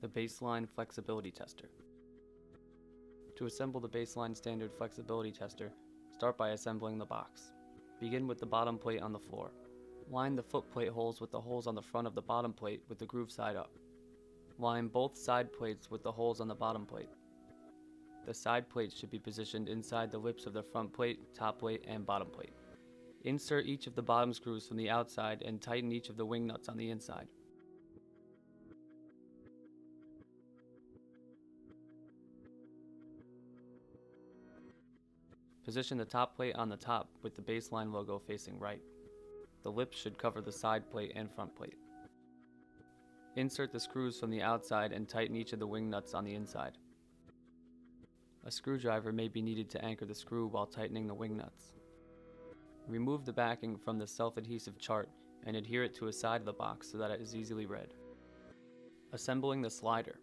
The baseline flexibility tester. To assemble the baseline standard flexibility tester, start by assembling the box. Begin with the bottom plate on the floor. Line the foot plate holes with the holes on the front of the bottom plate with the groove side up. Line both side plates with the holes on the bottom plate. The side plates should be positioned inside the lips of the front plate, top plate, and bottom plate. Insert each of the bottom screws from the outside and tighten each of the wing nuts on the inside. Position the top plate on the top with the baseline logo facing right. The lips should cover the side plate and front plate. Insert the screws from the outside and tighten each of the wing nuts on the inside. A screwdriver may be needed to anchor the screw while tightening the wing nuts. Remove the backing from the self-adhesive chart and adhere it to a side of the box so that it is easily read. Assembling the slider.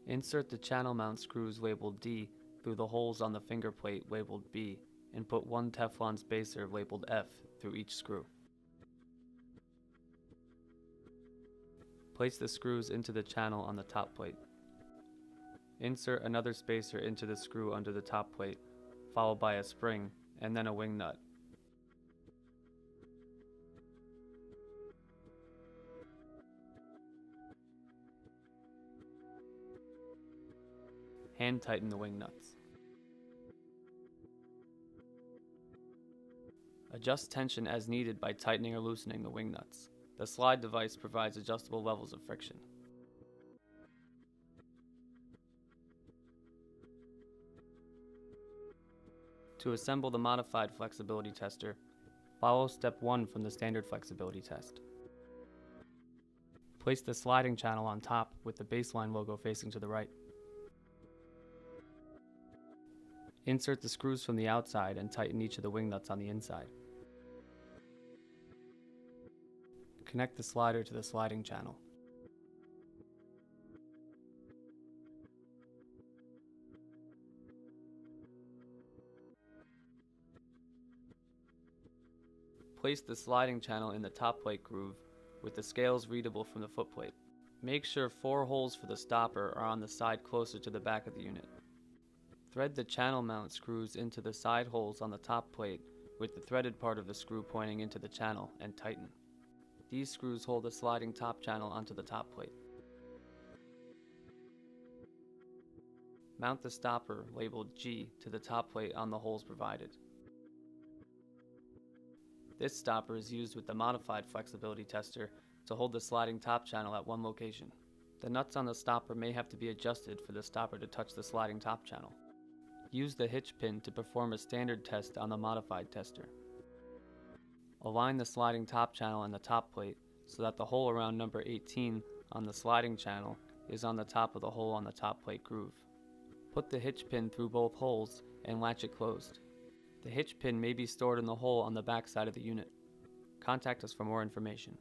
Insert the channel mount screws labeled D through the holes on the finger plate labeled B and put one Teflon spacer labeled F through each screw. Place the screws into the channel on the top plate. Insert another spacer into the screw under the top plate, followed by a spring and then a wing nut. Hand tighten the wing nuts. Adjust tension as needed by tightening or loosening the wing nuts. The slide device provides adjustable levels of friction. To assemble the modified flexibility tester, follow step 1 from the standard flexibility test. Place the sliding channel on top with the baseline logo facing to the right. Insert the screws from the outside and tighten each of the wing nuts on the inside. Connect the slider to the sliding channel. Place the sliding channel in the top plate groove with the scales readable from the foot plate. Make sure 4 holes for the stopper are on the side closer to the back of the unit. Thread the channel mount screws into the side holes on the top plate with the threaded part of the screw pointing into the channel and tighten. These screws hold the sliding top channel onto the top plate. Mount the stopper labeled G to the top plate on the holes provided. This stopper is used with the modified flexibility tester to hold the sliding top channel at one location. The nuts on the stopper may have to be adjusted for the stopper to touch the sliding top channel. Use the hitch pin to perform a standard test on the modified tester. Align the sliding top channel and the top plate so that the hole around number 18 on the sliding channel is on the top of the hole on the top plate groove. Put the hitch pin through both holes and latch it closed. The hitch pin may be stored in the hole on the back side of the unit. Contact us for more information.